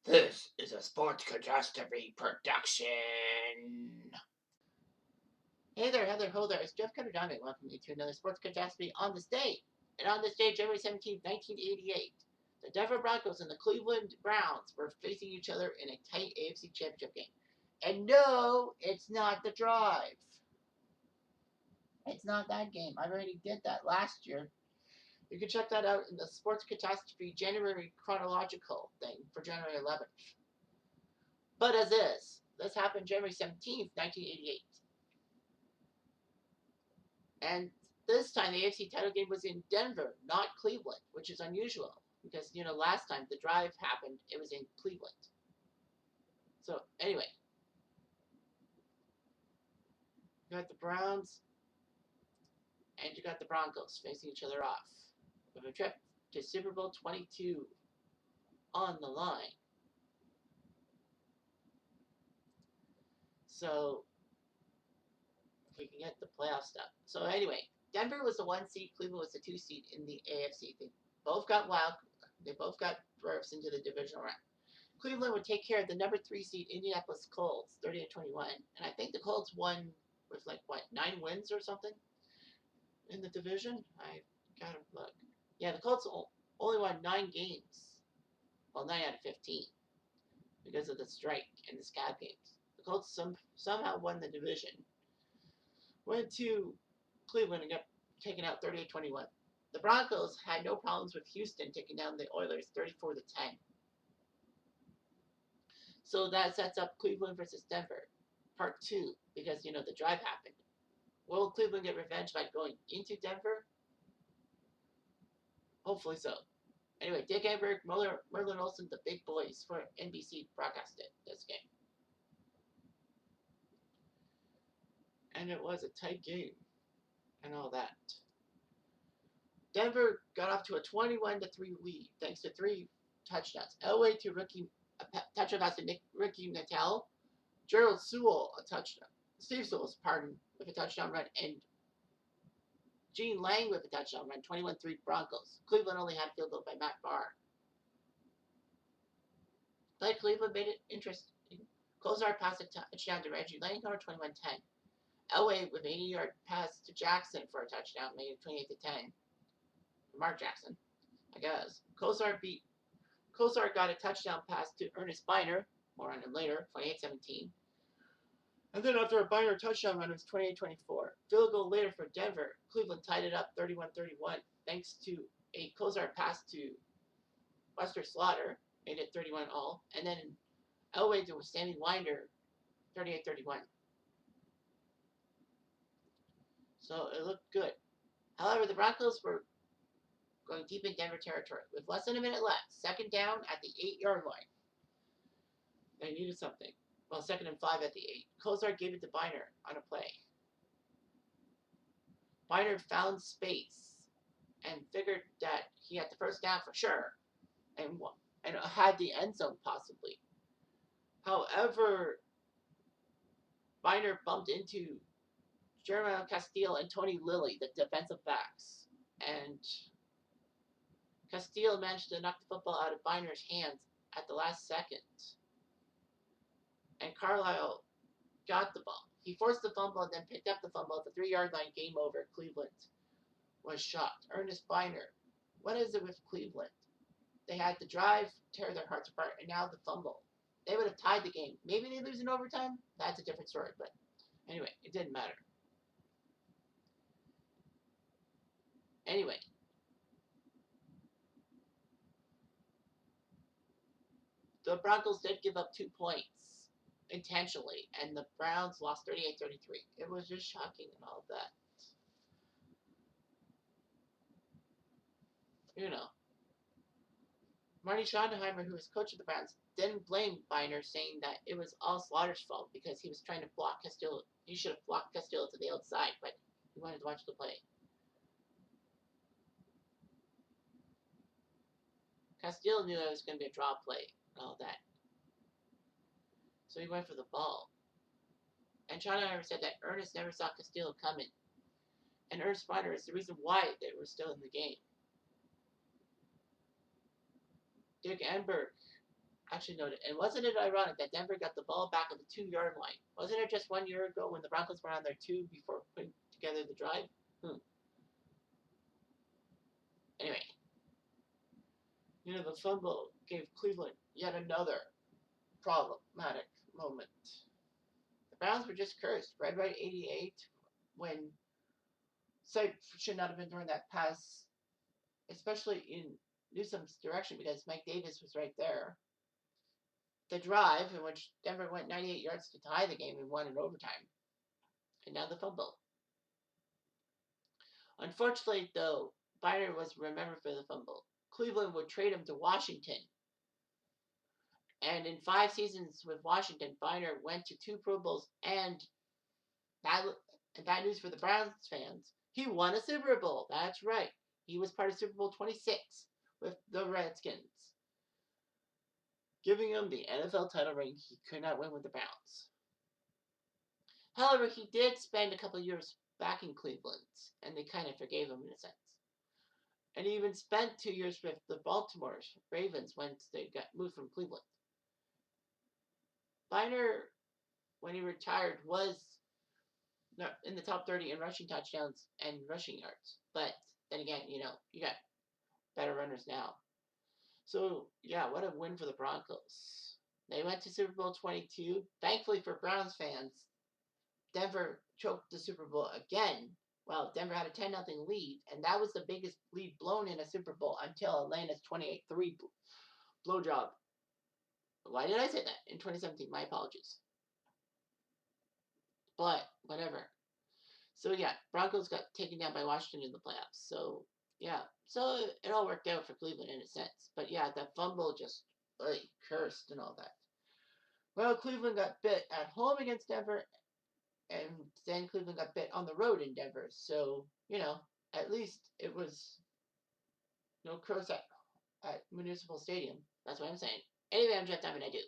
This is a Sports Catastrophe production. Hey there, Heather, ho there. It's Jeff Cutastrophe. Welcome to another Sports Catastrophe on this day. And on this day, January 17th, 1988, the Denver Broncos and the Cleveland Browns were facing each other in a tight AFC Championship game. And no, it's not the Drive. It's not that game. I already did that last year. You can check that out in the Sports Catastrophe January chronological thing for January 11th. But as is, this happened January 17th, 1988. And this time the AFC title game was in Denver, not Cleveland, which is unusual because, last time the Drive happened, it was in Cleveland. So, anyway, you got the Browns and you got the Broncos facing each other off with a trip to Super Bowl 22 on the line. So, we can get the playoff stuff. So anyway, Denver was the 1 seed, Cleveland was the 2 seed in the AFC. They both got berths into the divisional round. Cleveland would take care of the number 3 seed Indianapolis Colts, 30-21, and I think the Colts won with 9 wins or something in the division. I gotta look. Yeah, the Colts only won 9 games. Well, 9 out of 15 because of the strike and the scab games. The Colts somehow won the division. Went to Cleveland and got taken out 38-21. The Broncos had no problems with Houston taking down the Oilers 34-10. So that sets up Cleveland versus Denver, part 2, because, the Drive happened. Will Cleveland get revenge by going into Denver? Hopefully so. Anyway, Dick Enberg, Merlin Olsen, the big boys for NBC broadcasted this game. And it was a tight game and all that. Denver got off to a 21-3 lead thanks to 3 touchdowns. Elway to touchdown pass to Ricky Natal, Gerald Sewell a touchdown, Steve Sewell's with a touchdown run, and Gene Lang with a touchdown run. 21-3 Broncos. Cleveland only had a field goal by Matt Barr. But Cleveland made it interesting. Kozar passed a touchdown to Reggie Langhorne, 21-10. Elway with an 80-yard pass to Jackson for a touchdown, made it 28-10. Mark Jackson, I guess. Kozar got a touchdown pass to Ernest Biner, more on him later, 28-17. And then after a Biner touchdown run, it was 28-24. Field goal later for Denver. Cleveland tied it up 31-31 thanks to a Kozar pass to Buster Slaughter, made it 31-all. And then Elway to Sammy Winder, 38-31. So it looked good. However, the Broncos were going deep in Denver territory. With less than a minute left, second down at the 8-yard line. They needed something. Well, 2nd and 5 at the 8. Kozar gave it to Biner on a play. Biner found space and figured that he had the first down for sure and had the end zone possibly. However, Biner bumped into Jeremiah Castile and Tony Lilly, the defensive backs, and Castile managed to knock the football out of Biner's hands at the last second. And Carlisle got the ball. He forced the fumble and then picked up the fumble at the 3-yard line. Game over. Cleveland was shocked. Ernest Biner. What is it with Cleveland? They had the Drive, tear their hearts apart, and now the fumble. They would have tied the game. Maybe they lose in overtime. That's a different story. But anyway, it didn't matter. Anyway. The Broncos did give up 2 points intentionally, and the Browns lost 38-33. It was just shocking and all that. Marty Schottenheimer, who was coach of the Browns, didn't blame Biner, saying that it was all Slaughter's fault because he was trying to block Castillo. He should have blocked Castillo to the outside, but he wanted to watch the play. Castillo knew it was going to be a draw play and all that. So he went for the ball. And Schottenheimer said that Ernest never saw Castillo coming. And Ernest Biner is the reason why they were still in the game. Dick Enberg actually noted. And wasn't it ironic that Denver got the ball back at the 2-yard line? Wasn't it just 1 year ago when the Broncos were on their 2 before putting together the drive? Anyway, the fumble gave Cleveland yet another problematic moment. The Browns were just cursed. Red Right 88 when Sight should not have been throwing that pass, especially in Newsom's direction because Mike Davis was right there. The drive in which Denver went 98 yards to tie the game and won in overtime. And now the fumble. Unfortunately, though, Byner was remembered for the fumble. Cleveland would trade him to Washington. And in 5 seasons with Washington, Byner went to 2 Pro Bowls and bad news for the Browns fans. He won a Super Bowl. That's right. He was part of Super Bowl 26 with the Redskins, giving him the NFL title ring he could not win with the Browns. However, he did spend a couple years back in Cleveland, and they kind of forgave him in a sense. And he even spent 2 years with the Baltimore Ravens once they got moved from Cleveland. Byner, when he retired, was in the top 30 in rushing touchdowns and rushing yards. But then again, you got better runners now. So, yeah, what a win for the Broncos. They went to Super Bowl 22. Thankfully for Browns fans, Denver choked the Super Bowl again. Well, Denver had a 10-0 lead, and that was the biggest lead blown in a Super Bowl until Atlanta's 28-3 blowjob. Why did I say that? In 2017, my apologies. But, whatever. So, yeah, Broncos got taken down by Washington in the playoffs. So, yeah. So, it all worked out for Cleveland in a sense. But, yeah, that fumble just cursed and all that. Well, Cleveland got bit at home against Denver, and then Cleveland got bit on the road in Denver. So, at least it was no curse at Municipal Stadium. That's what I'm saying. Anyway, I'm Jan17, I do.